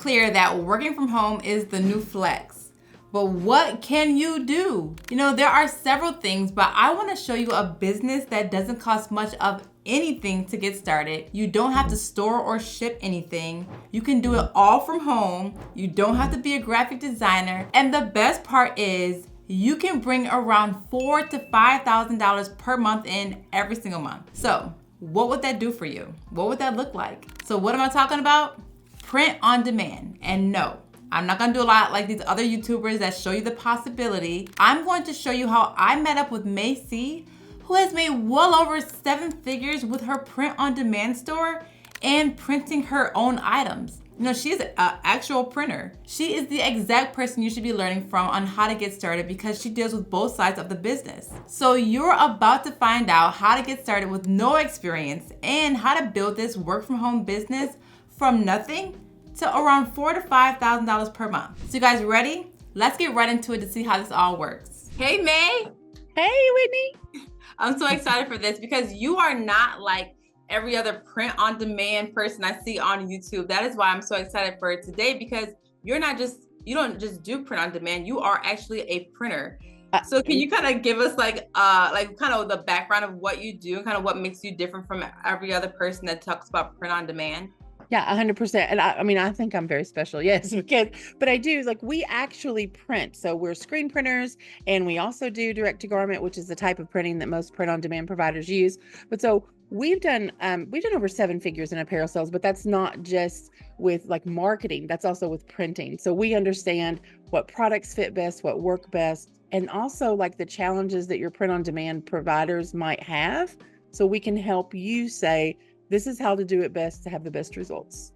clear that working from home is the new flex. But what can you do? You know, there are several things, but I want to show you a business that doesn't cost much of anything to get started. You don't have to store or ship anything. You can do it all from home. You don't have to be a graphic designer. And the best part is you can bring around $4,000 to $5,000 per month in every single month. So what would that do for you? What would that look like? So what am I talking about? Print on demand. And no, I'm not gonna do a lot like these other YouTubers that show you the possibility. I'm going to show you how I met up with Macy, who has made well over 7 figures with her print on demand store and printing her own items. You know, she's an actual printer. She is the exact person you should be learning from on how to get started because she deals with both sides of the business. So you're about to find out how to get started with no experience and how to build this work from home business from nothing to around $4,000 to $5,000 per month. So you guys ready? Let's get right into it to see how this all works. Hey, May. Hey, Whitney. I'm so excited for this because you are not like every other print on demand person I see on YouTube. That is why I'm so excited for it today, because you don't just do print on demand, you are actually a printer. So can you kind of give us like kind of the background of what you do and kind of what makes you different from every other person that talks about print on demand? Yeah, 100%. And I mean, I think I'm very special. Yes, but I do, like, we actually print. So we're screen printers, and we also do direct to garment, which is the type of printing that most print on demand providers use. But so we've done over 7 figures in apparel sales, but that's not just with like marketing, that's also with printing. So we understand what products fit best, what work best, and also like the challenges that your print on demand providers might have. So we can help you say, this is how to do it best to have the best results.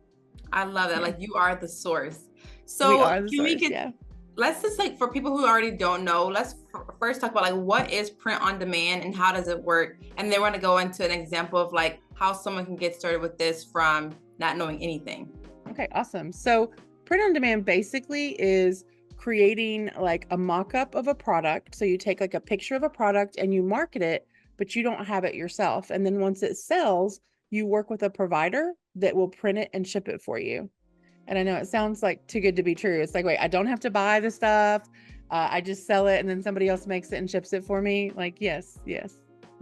I love that. Yeah. Like, you are the source. So We are the source, let's just, like, for people who already don't know, let's first talk about like what is print on demand and how does it work? And then we're gonna go into an example of like how someone can get started with this from not knowing anything. Okay, awesome. So print on demand basically is creating like a mock-up of a product. So you take like a picture of a product and you market it, but you don't have it yourself. And then once it sells, you work with a provider that will print it and ship it for you. And I know it sounds like too good to be true. It's like, wait, I don't have to buy the stuff. I just sell it and then somebody else makes it and ships it for me. Like, yes.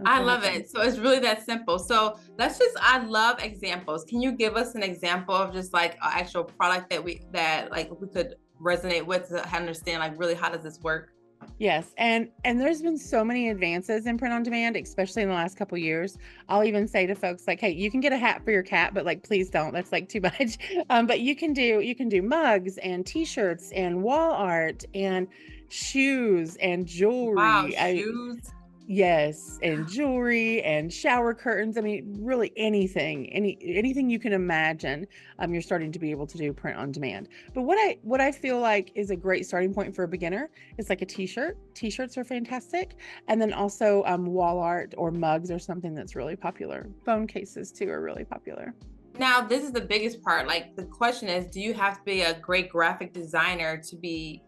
I love it. So it's really that simple. So I love examples. Can you give us an example of just like an actual product that we could resonate with to understand like really how does this work? Yes. And there's been so many advances in print on demand, especially in the last couple of years. I'll even say to folks like, hey, you can get a hat for your cat, but like, please don't, that's like too much. But you can do mugs and t-shirts and wall art and shoes and Wow, jewelry. shoes. Yes, and jewelry and shower curtains. I mean, really anything you can imagine, you're starting to be able to do print on demand. But what I feel like is a great starting point for a beginner is like a t-shirt. T-shirts are fantastic. And then also wall art or mugs are something that's really popular. Phone cases too are really popular. Now, this is the biggest part. Like, the question is, do you have to be a great graphic designer to be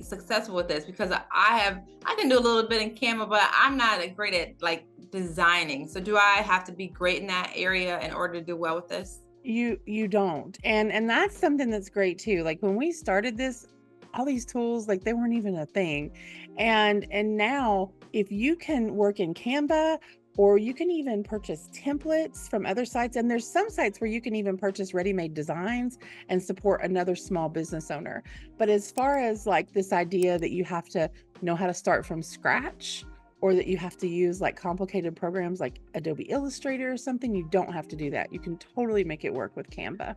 successful with this? Because I can do a little bit in Canva, but I'm not great at like designing. So do I have to be great in that area in order to do well with this? You don't. And that's something that's great too. Like when we started this, all these tools, like they weren't even a thing. And now if you can work in Canva, or you can even purchase templates from other sites. And there's some sites where you can even purchase ready-made designs and support another small business owner. But as far as like this idea that you have to know how to start from scratch, or that you have to use like complicated programs like Adobe Illustrator or something, you don't have to do that. You can totally make it work with Canva.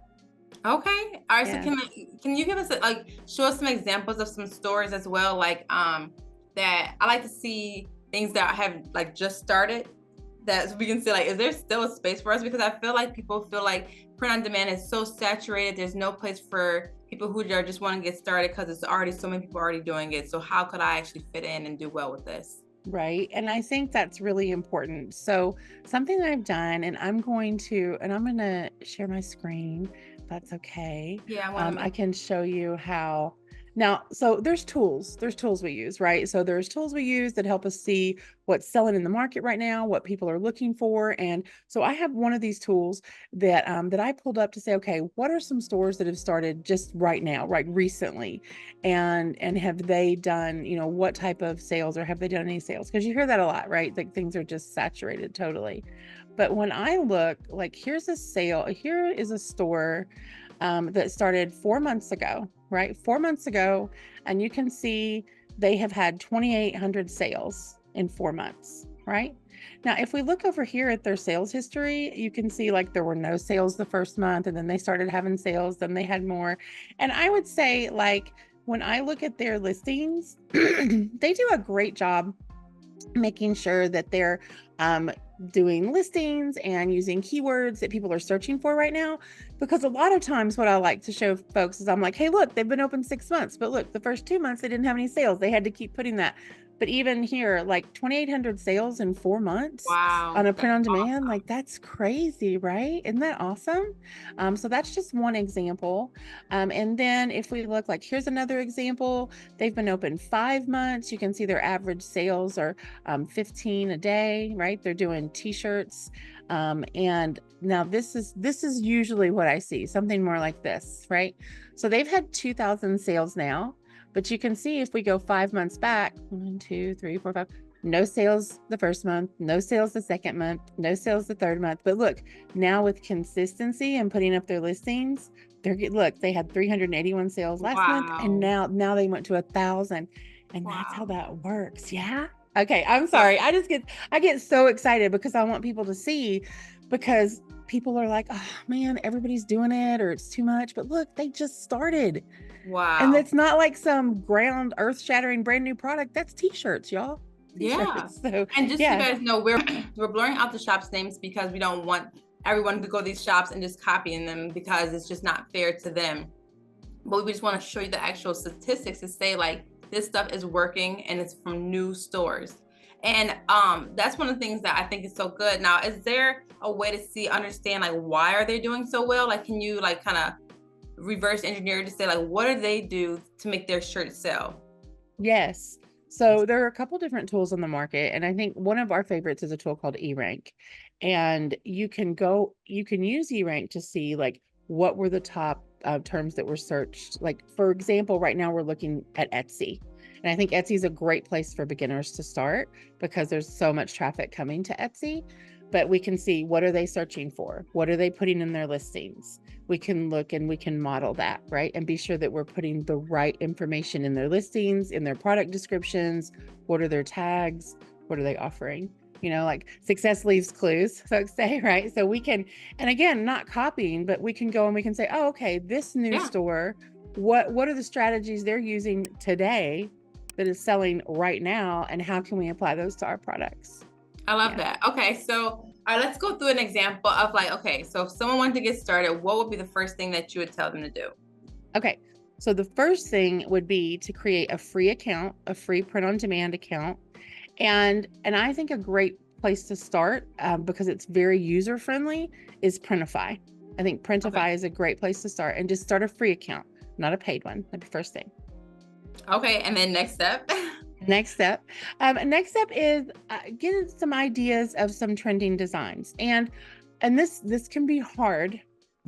Okay. All right. Yeah. So can you give us show us some examples of some stores as well? Like that I like to see things that have like just started, that we can see like, is there still a space for us? Because I feel like people feel like print on demand is so saturated. There's no place for people who are just want to get started because it's already so many people already doing it. So how could I actually fit in and do well with this? Right. And I think that's really important. So something that I've done, and I'm going to share my screen. If that's okay. Yeah, I want to I make. can show you how Now, so there's tools we use, right? So there's tools we use that help us see what's selling in the market right now, what people are looking for. And so I have one of these tools that that I pulled up to say, okay, what are some stores that have started just right now, right recently? And have they done, you know, what type of sales, or have they done any sales? Because you hear that a lot, right? Like things are just saturated totally. But when I look, like here's a sale, here is a store that started 4 months ago, right? 4 months ago. And you can see they have had 2,800 sales in 4 months, right? Now, if we look over here at their sales history, you can see like there were no sales the first month, and then they started having sales, then they had more. And I would say, like, when I look at their listings, they do a great job making sure that they're doing listings and using keywords that people are searching for right now. Because a lot of times what I like to show folks is I'm like, hey, look, they've been open 6 months, but look, the first 2 months, they didn't have any sales. They had to keep putting that. But even here, like 2,800 sales in 4 months on Wow, a that's print on demand, awesome. like that's crazy, right? Isn't that awesome? So that's just one example. And then if we look, like here's another example. They've been open 5 months. You can see their average sales are 15 a day, right? They're doing t-shirts. And now this is usually what I see, something more like this, right? So they've had 2,000 sales now, but you can see if we go 5 months back, 1, 2, 3, 4, 5, no sales the first month, no sales the second month, no sales the third month. But look, now with consistency and putting up their listings, look, they had 381 sales last month, and Wow. now they went to 1,000, and that's how Wow. that works. Yeah. Okay, I'm So, sorry. I get so excited because I want people to see, because people are like, oh man, everybody's doing it, or it's too much. But look, they just started. And wow. it's not like some ground earth shattering brand new product. That's t-shirts, y'all. Yeah. T-shirts. So And just so you yeah. guys know, we're blurring out the shops' names because we don't want everyone to go to these shops and just copying them, because it's just not fair to them. But we just want to show you the actual statistics to say like this stuff is working and it's from new stores. And that's one of the things that I think is so good. Now, is there a way to understand like why are they doing so well? Like, can you like kind of reverse engineer to say like what do they do to make their shirt sell? Yes. So there are a couple different tools on the market, and I think one of our favorites is a tool called eRank. And you can use eRank to see like what were the top terms that were searched. Like for example, right now we're looking at Etsy. And I think Etsy is a great place for beginners to start because there's so much traffic coming to Etsy. But we can see, what are they searching for? What are they putting in their listings? We can look and we can model that, right? And be sure that we're putting the right information in their listings, in their product descriptions. What are their tags? What are they offering? You know, like success leaves clues, folks say, right? So we can, and again, not copying, but we can go and we can say, oh, okay, this new Yeah, store, what are the strategies they're using today that is selling right now, and how can we apply those to our products? I love Yeah. that. Okay, so let's go through an example of like, okay, so if someone wanted to get started, what would be the first thing that you would tell them to do? Okay. So the first thing would be to create a free account, a free print on demand account. And I think a great place to start, because it's very user friendly, is Printify. I think Okay. Printify is a great place to start, and just start a free account, not a paid one. That'd be first thing. Okay, and then next step. Next step is getting some ideas of some trending designs, and this can be hard,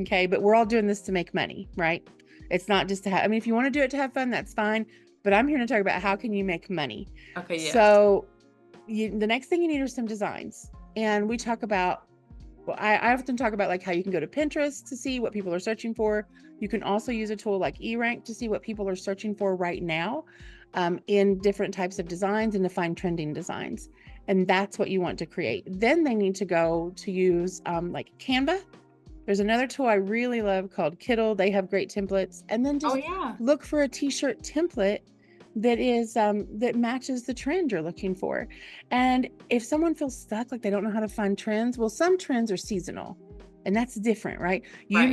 okay? But we're all doing this to make money, right? It's not just to have. I mean, if you want to do it to have fun, that's fine. But I'm here to talk about how can you make money. Okay, yes. So the next thing you need are some designs, and we talk about. Well, I often talk about like how you can go to Pinterest to see what people are searching for. You can also use a tool like eRank to see what people are searching for right now, in different types of designs, and to find trending designs. And that's what you want to create. Then they need to go to use like Canva. There's another tool I really love called Kittl. They have great templates. And then Oh just yeah. look for a t-shirt template that is that matches the trend you're looking for. And if someone feels stuck, like they don't know how to find trends, well, some trends are seasonal, and that's different, right? Right.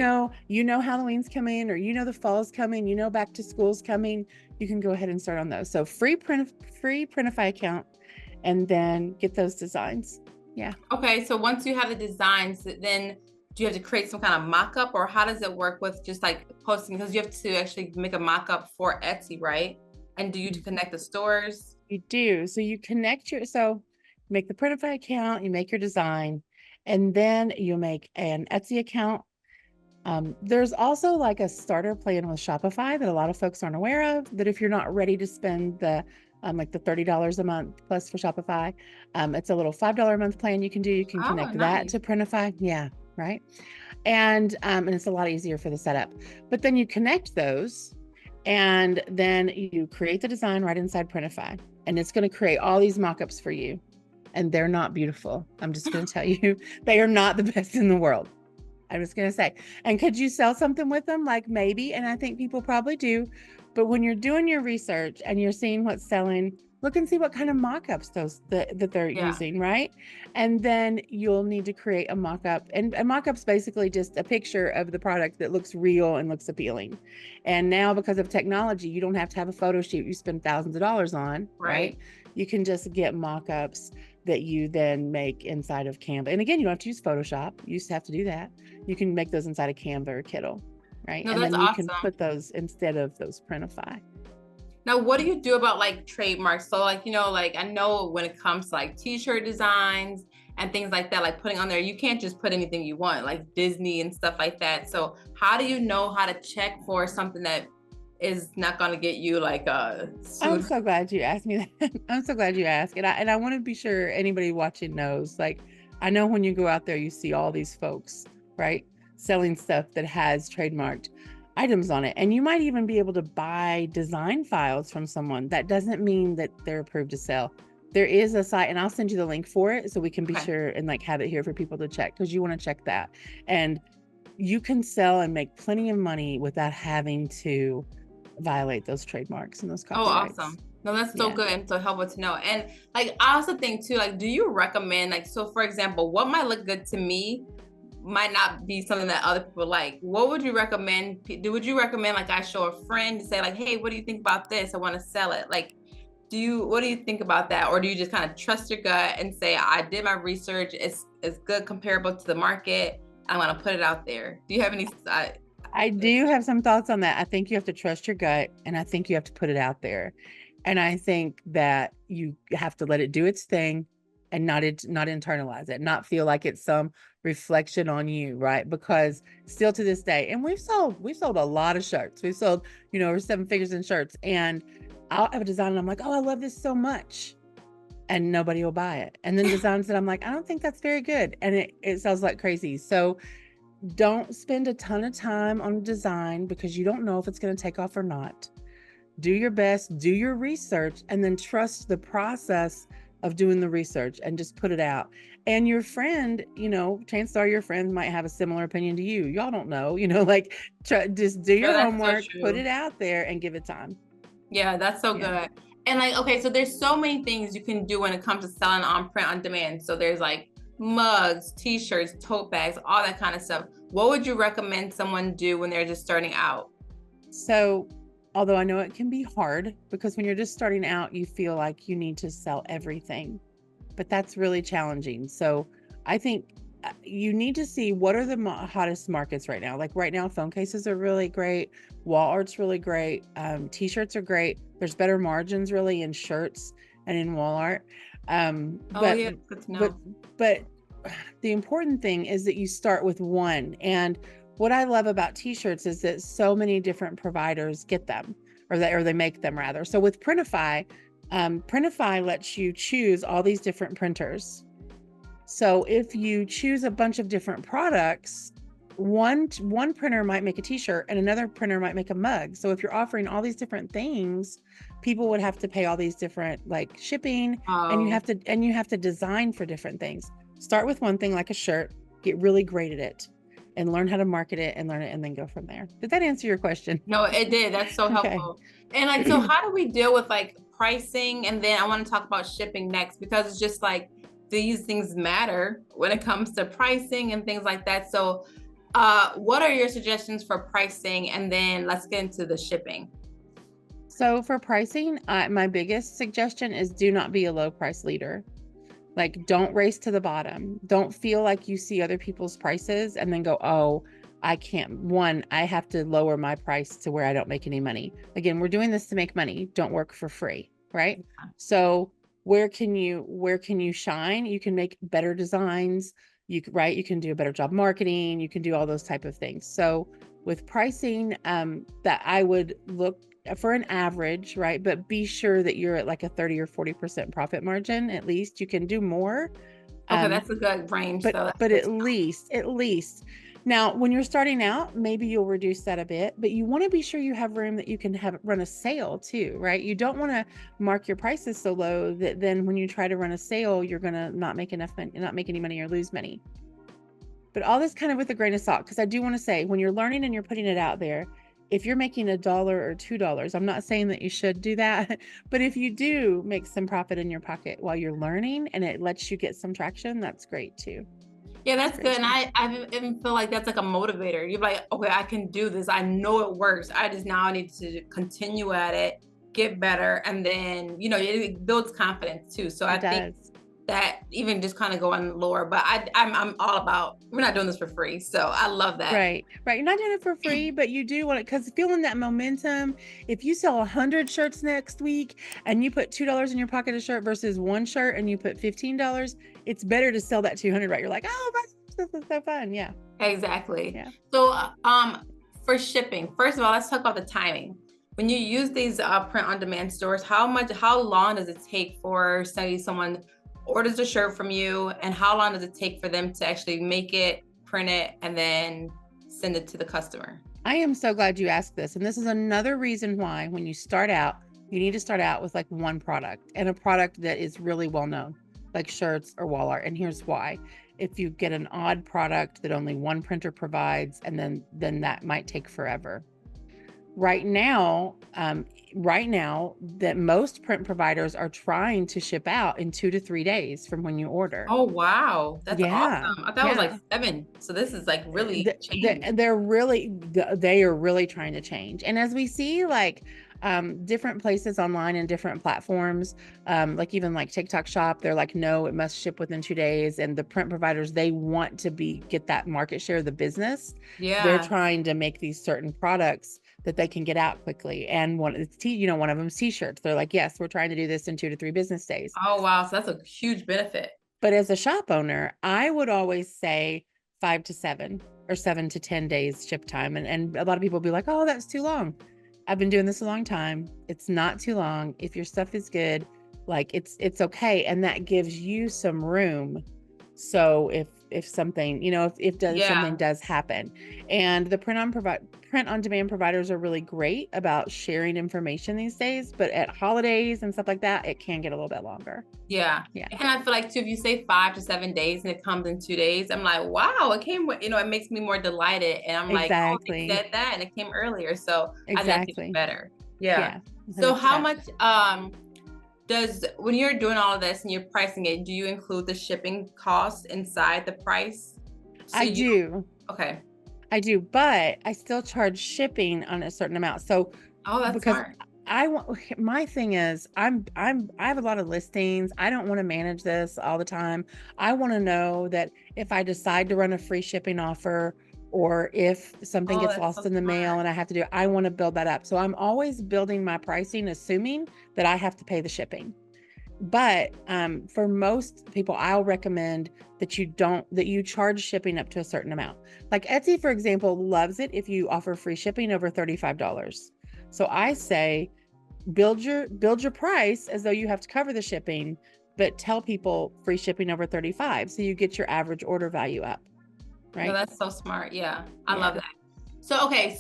You know Halloween's coming, or you know the fall's coming, you know back to school's coming. You can go ahead and start on those. So free Printify account, and then get those designs. Yeah. Okay, so once you have the designs, then do you have to create some kind of mock-up, or how does it work with just like posting? Because you have to actually make a mock-up for Etsy, right? And do you connect the stores? You do. So you connect make the Printify account, you make your design, and then you make an Etsy account. There's also like a starter plan with Shopify that a lot of folks aren't aware of, that if you're not ready to spend the like the $30 a month plus for Shopify, it's a little $5 a month plan you can do. You can Oh, connect that nice. to Printify. Yeah, right. And it's a lot easier for the setup. But then you connect those, and then you create the design right inside Printify, and it's going to create all these mockups for you. And they're not beautiful. I'm just going to tell you, they are not the best in the world. I was going to say, and could you sell something with them? Like maybe, and I think people probably do. But when you're doing your research and you're seeing what's selling, look and see what kind of mock-ups that they're Yeah, using, right? And then you'll need to create a mock-up. And a mock-up's basically just a picture of the product that looks real and looks appealing. And now, because of technology, you don't have to have a photo shoot you spend thousands of dollars on, right? right. You can just get mock-ups that you then make inside of Canva. And again, you don't have to use Photoshop. You used to have to do that. You can make those inside of Canva or Kindle, right? No, And that's then you can awesome. put those instead of those Printify. Now, what do you do about like trademarks? So like, like I know when it comes to like t-shirt designs and things like that, like putting on there, you can't just put anything you want, like Disney and stuff like that. So how do you know how to check for something that is not going to get you like I'm sued? so glad you asked me that. I'm so glad you asked. And I want to be sure anybody watching knows, like, I know when you go out there, you see all these folks, right? Selling stuff that has trademarked items on it. And you might even be able to buy design files from someone. That doesn't mean that they're approved to sell. There is a site, and I'll send you the link for it so we can be Okay. sure and like have it here for people to check, because you want to check that. And you can sell and make plenty of money without having to violate those trademarks and those Oh, copyrights. awesome. No, that's so Yeah. good and so helpful to know. And like, I also think too, like, do you recommend, like, so for example, what might look good to me might not be something that other people like. What would you recommend? Would you recommend like I show a friend to say like, hey, what do you think about this? I want to sell it. Like, what do you think about that? Or do you just kind of trust your gut and say, I did my research, it's good comparable to the market, I want to put it out there? Do you have any I do have some thoughts on that. I think you have to trust your gut, and I think you have to put it out there. And I think that you have to let it do its thing and not internalize it, not feel like it's some reflection on you, right? Because still to this day, and we've sold a lot of shirts. We've sold, over 7 figures in shirts. And I'll have a design and I'm like, oh, I love this so much. And nobody will buy it. And then designs that I'm like, I don't think that's very good. And it sells like crazy. So don't spend a ton of time on design because you don't know if it's going to take off or not. Do your best, do your research, and then trust the process of doing the research and just put it out. And your friend, chances are your friends might have a similar opinion to you. Y'all don't know, like just do No, your that's so homework, put true. it out there, and give it time. Yeah, that's so Yeah. good. And like, okay, so there's so many things you can do when it comes to selling on print on demand. So there's like mugs, t-shirts, tote bags, all that kind of stuff. What would you recommend someone do when they're just starting out? So, although I know it can be hard because when you're just starting out, you feel like you need to sell everything, but that's really challenging. So, I think you need to see what are the hottest markets right now. Like right now, phone cases are really great. Wall art's really great. T-shirts are great. There's better margins really in shirts and in wall art. Oh But yeah, good to but know. but the important thing is that you start with one. And what I love about t-shirts is that so many different providers get them, or they make them rather. So with Printify, Printify lets you choose all these different printers. So if you choose a bunch of different products, one printer might make a t-shirt and another printer might make a mug. So if you're offering all these different things, people would have to pay all these different like shipping, and Oh, you have to design for different things. Start with one thing like a shirt, get really great at it, and learn how to market it and learn it, and then go from there. Did that answer your question? no, it did. That's so Okay. helpful. And like, so how do we deal with like pricing? And then I want to talk about shipping next, because it's just like these things matter when it comes to pricing and things like that. So what are your suggestions for pricing? And then let's get into the shipping. So for pricing, my biggest suggestion is do not be a low price leader. Like, don't race to the bottom. Don't feel like you see other people's prices and then go, oh, I can't. One, I have to lower my price to where I don't make any money. Again, we're doing this to make money. Don't work for free, right? So where can you shine? You can make better designs. Right? You can do a better job marketing. You can do all those type of things. So with pricing, that I would look for an average, right? But be sure that you're at like a 30 or 40% profit margin. At least you can do more. Okay, that's a good range. So that's But good. at least. Now, when you're starting out, maybe you'll reduce that a bit, but you want to be sure you have room that you can run a sale too, right? You don't want to mark your prices so low that then when you try to run a sale, you're going to not make enough money, not make any money or lose money. But all this kind of with a grain of salt, because I do want to say, when you're learning and you're putting it out there, if you're making $1 or $2, I'm not saying that you should do that, but if you do make some profit in your pocket while you're learning and it lets you get some traction, that's great too. Yeah, that's good. And I even feel like that's like a motivator. You're like, okay, I can do this. I know it works. I just now need to continue at it, get better. And then, it builds confidence too. So I think that even just kind of going lower, but I'm all about, we're not doing this for free. So I love that. Right. You're not doing it for free, but you do want it because feeling that momentum. If you sell 100 shirts next week and you put $2 in your pocket a shirt versus one shirt and you put $15, it's better to sell that 200, right? You're like, oh, this is so fun. Yeah. Exactly. Yeah. So for shipping, first of all, let's talk about the timing. When you use these print on demand stores, how long does it take for, say, someone orders a shirt from you, and how long does it take for them to actually make it, print it, and then send it to the customer? I am so glad you asked this. And this is another reason why when you start out, you need to start out with like one product and a product that is really well known, like shirts or wall art. And here's why. If you get an odd product that only one printer provides, and then that might take forever. Right now, that most print providers are trying to ship out in 2 to 3 days from when you order. Oh, wow. That's awesome. I thought it was like 7. So this is like really changed. They are really trying to change. And as we see, like, different places online and different platforms, like even like TikTok Shop, they're like, no, it must ship within 2 days. And the print providers, they want to get that market share of the business. Yeah. They're trying to make these certain products that they can get out quickly. And one of them is t-shirts. They're like, yes, we're trying to do this in 2 to 3 business days. Oh, wow. So that's a huge benefit. But as a shop owner, I would always say 5 to 7 or 7 to 10 days ship time. And a lot of people will be like, oh, that's too long. I've been doing this a long time. It's not too long. If your stuff is good, like it's okay. And that gives you some room. So if something, something does happen, and the print on demand providers are really great about sharing information these days, but at holidays and stuff like that, it can get a little bit longer. Yeah. And I feel like too, if you say 5 to 7 days and it comes in 2 days, I'm like, wow, it came, it makes me more delighted. And I'm like, oh, they said that and it came earlier. So I think it's better. Yeah. So how much, when you're doing all of this and you're pricing it, do you include the shipping costs inside the price? I do. Okay. I do, but I still charge shipping on a certain amount. So, that's smart. My thing is, I have a lot of listings. I don't want to manage this all the time. I want to know that if I decide to run a free shipping offer, or if something gets lost in the mail and I have to do it, I want to build that up. So I'm always building my pricing, assuming that I have to pay the shipping. But for most people, I'll recommend that you charge shipping up to a certain amount. Like Etsy, for example, loves it if you offer free shipping over $35. So I say, build your price as though you have to cover the shipping, but tell people free shipping over $35, so you get your average order value up. Right? No, that's so smart. Yeah, I love that. So okay,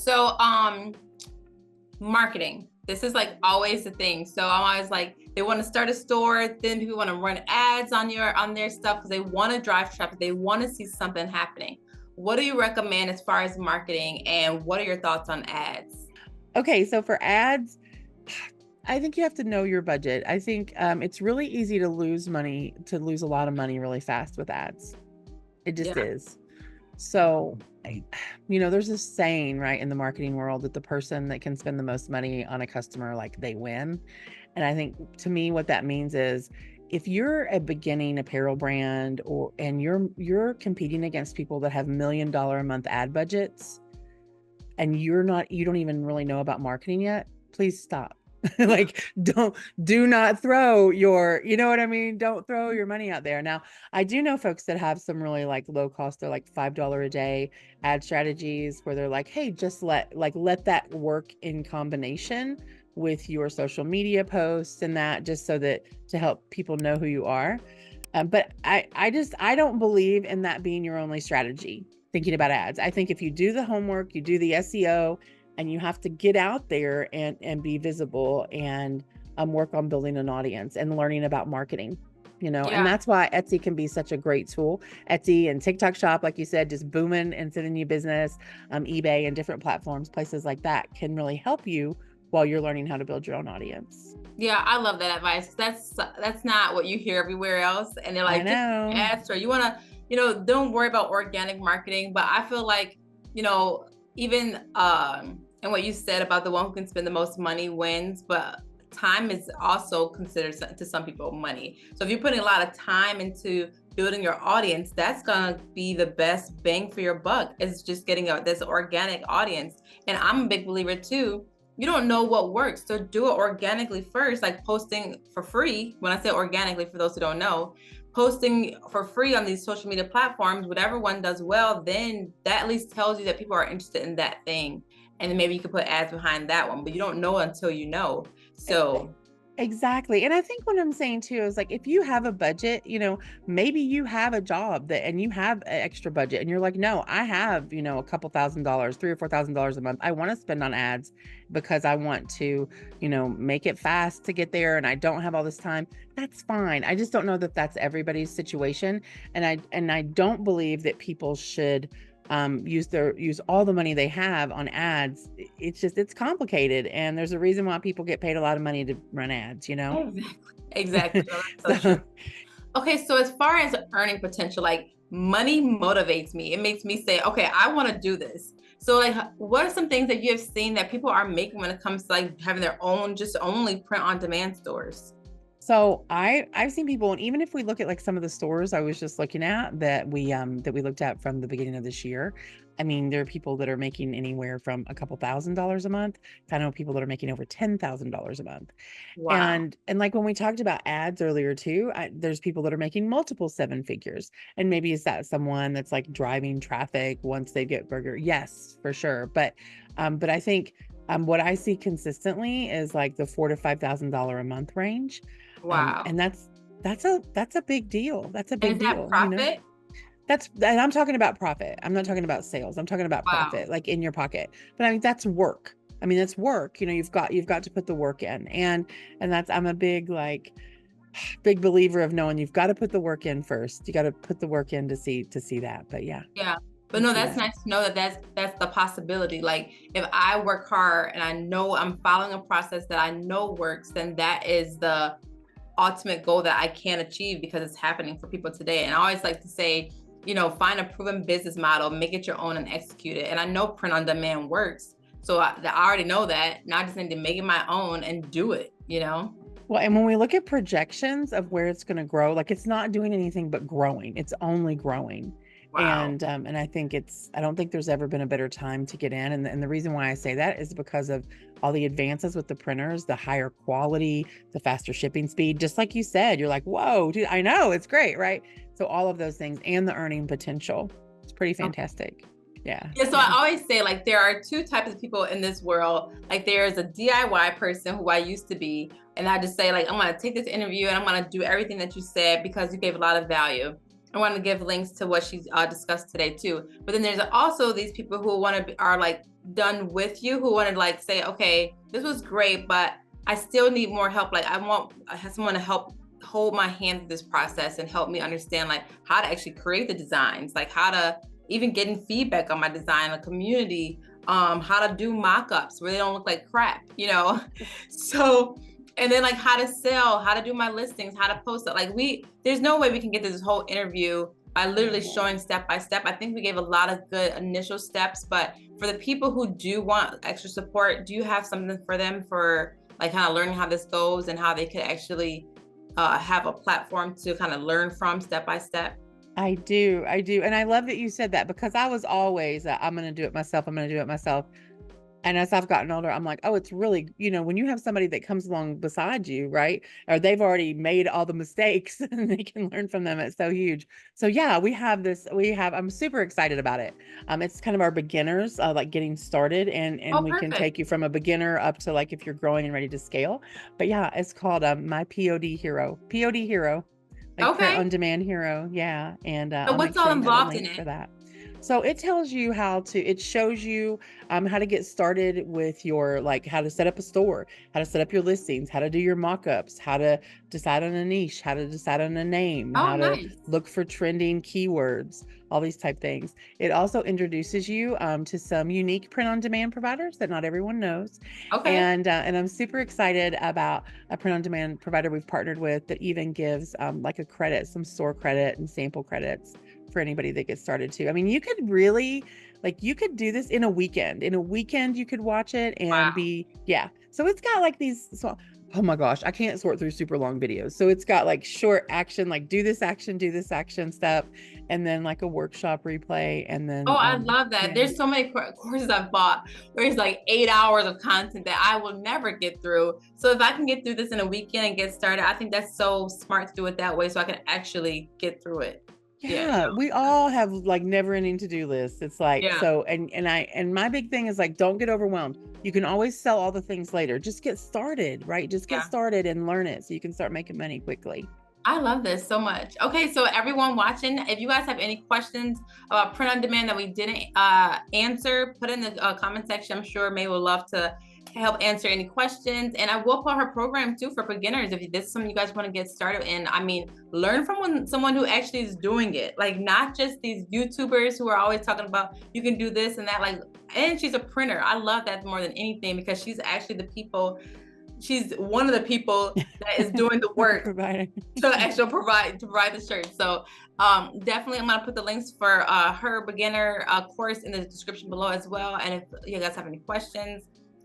marketing. This is like always the thing. So I'm always like, they want to start a store, then people want to run ads on their stuff because they want to drive traffic. They want to see something happening. What do you recommend as far as marketing, and what are your thoughts on ads? Okay, so for ads, I think you have to know your budget. I think it's really easy to lose a lot of money really fast with ads. It just is. So, there's this saying, right, in the marketing world, that the person that can spend the most money on a customer, like, they win. And I think, to me, what that means is, if you're a beginning apparel brand and you're competing against people that have $1 million a month ad budgets, and you don't even really know about marketing yet, please stop. Like, do not throw your, you know what I mean? Don't throw your money out there. Now, I do know folks that have some really like low cost, they're like $5 a day ad strategies where they're like, hey, just let that work in combination with your social media posts and that, just so that to help people know who you are. But I don't believe in that being your only strategy, thinking about ads. I think if you do the homework, you do the SEO, and you have to get out there and be visible and work on building an audience and learning about marketing, and that's why Etsy can be such a great tool. Etsy and TikTok Shop, like you said, just booming into the new business, eBay and different platforms, places like that can really help you while you're learning how to build your own audience. Yeah, I love that advice. That's not what you hear everywhere else. And they're like, I know. just ads, or you want to, don't worry about organic marketing. But I feel like, even and what you said about the one who can spend the most money wins, but time is also considered to some people money. So if you're putting a lot of time into building your audience, that's gonna be the best bang for your buck. Is just getting this organic audience. And I'm a big believer too. You don't know what works, so do it organically first, like posting for free. When I say organically, for those who don't know, posting for free on these social media platforms, whatever one does well, then that at least tells you that people are interested in that thing. And then maybe you could put ads behind that one, but you don't know until you know. So Exactly. And I think what I'm saying too is like, if you have a budget, maybe you have a job and you have an extra budget and you're like, no, I have, a couple $1,000, $3,000 or $4,000 a month. I want to spend on ads because I want to, make it fast to get there. And I don't have all this time. That's fine. I just don't know that that's everybody's situation. And I don't believe that people should use all the money they have on ads. It's complicated, and there's a reason why people get paid a lot of money to run ads, Exactly. No, that's so true. Okay, so as far as earning potential, like money motivates me. It makes me say, okay, I want to do this. So like, what are some things that you have seen that people are making when it comes to like having their own, just only print on demand stores? So I've seen people, and even if we look at like some of the stores I was just looking at that we looked at from the beginning of this year, I mean, there are people that are making anywhere from a couple $1,000s a month. I know people that are making over $10,000 a month. Wow. And like when we talked about ads earlier too, there's people that are making multiple seven figures. And maybe is that someone that's like driving traffic once they get burger? Yes, for sure. But I think what I see consistently is like the $4,000 to $5,000 a month range. Wow. And that's a big deal. That's a big And is that deal. profit? And I'm talking about profit. I'm not talking about sales. I'm talking about profit, like in your pocket. But I mean, that's work. That's work. You've got to put the work in. And I'm a big believer of knowing you've got to put the work in first. You got to put the work in to see that. But yeah. Yeah. But no, that's nice to know that that's the possibility. Like if I work hard and I know I'm following a process that I know works, then that is the ultimate goal that I can achieve because it's happening for people today. And I always like to say, find a proven business model, make it your own and execute it. And I know print on demand works. So I already know that. Now I just need to make it my own and do it, Well, and when we look at projections of where it's going to grow, like it's not doing anything but growing. It's only growing. Wow. And I think I don't think there's ever been a better time to get in. And the reason why I say that is because of all the advances with the printers, the higher quality, the faster shipping speed. Just like you said, you're like, whoa, dude, I know it's great, right? So all of those things and the earning potential, it's pretty fantastic. Yeah. Yeah. So I always say like there are two types of people in this world. Like there's a DIY person who I used to be. And I just say like, I'm going to take this interview and I'm going to do everything that you said because you gave a lot of value. I want to give links to what she's discussed today too. But then there's also these people who are like done with you, who want to like say, okay, this was great, but I still need more help. Like I have someone to help hold my hand through this process and help me understand like how to actually create the designs, like how to even getting feedback on my design, a community, how to do mockups where they don't look like crap, So, and then like how to sell, how to do my listings, how to post it. Like there's no way we can get this whole interview by literally showing step by step. I think we gave a lot of good initial steps, but for the people who do want extra support, do you have something for them for like kind of learning how this goes and how they could actually have a platform to kind of learn from step by step? I do. I do. And I love that you said that, because I was always, I'm going to do it myself. I'm going to do it myself. And as I've gotten older, I'm like, oh, it's really, when you have somebody that comes along beside you, right? Or they've already made all the mistakes and they can learn from them. It's so huge. So yeah, I'm super excited about it. It's kind of our beginners, like getting started, Oh, and we can perfect. take you from a beginner up to like if you're growing and ready to scale. But yeah, it's called My POD Hero, like print Okay. on demand hero. Yeah. And So I'll make what's sure all you have a involved in link for it? that. So it tells you it shows you how to get started with like how to set up a store, how to set up your listings, how to do your mockups, how to decide on a niche, how to decide on a name, Oh, how to nice. look for trending keywords, all these type things. It also introduces you to some unique print on demand providers that not everyone knows. Okay. And I'm super excited about a print on demand provider we've partnered with that even gives like a credit, some store credit and sample credits for anybody that gets started too. I mean, you could really, like, you could do this in a weekend. In a weekend, you could watch it and Wow. be, yeah. So it's got like oh my gosh, I can't sort through super long videos. So it's got like short action, like do this action stuff, and then like a workshop replay. And Oh, then, I love that. yeah. There's so many courses I've bought where it's like 8 hours of content that I will never get through. So if I can get through this in a weekend and get started, I think that's so smart to do it that way so I can actually get through it. Yeah. Yeah, we all have like never ending to-do lists. It's like, Yeah. so, and my big thing is like, don't get overwhelmed. You can always sell all the things later. Just get started, right? Just get Yeah. started and learn it so you can start making money quickly. I love this so much. Okay, so everyone watching, if you guys have any questions about print on demand that we didn't answer, put in the comment section. I'm sure May will love to help answer any questions. And I will put her program too for beginners if this is something you guys want to get started in. I mean, learn from someone who actually is doing it, like not just these YouTubers who are always talking about you can do this and that. Like, and she's a printer. I love that more than anything because she's actually she's one of the people that is doing the work Providing. to actually provide the shirt. So definitely I'm gonna put the links for her beginner course in the description below as well. And if you guys have any questions,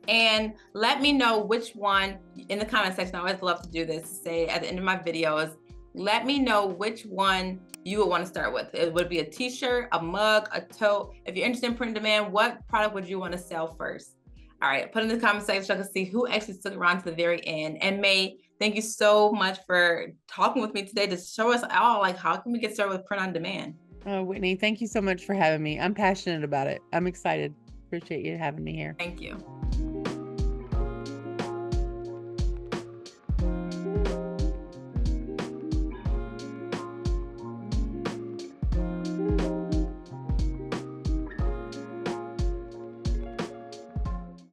and let me know which one in the comment section. I always love to do this, say at the end of my videos, let me know which one you would want to start with. It would be a t-shirt, a mug, a tote. If you're interested in print on demand, what product would you want to sell first? All right, put in the comment section so I can see who actually stuck around to the very end. And May, thank you so much for talking with me today to show us all, like, how can we get started with print on demand? Oh, Whitney, thank you so much for having me. I'm passionate about it. I'm excited. Appreciate you having me here. Thank you.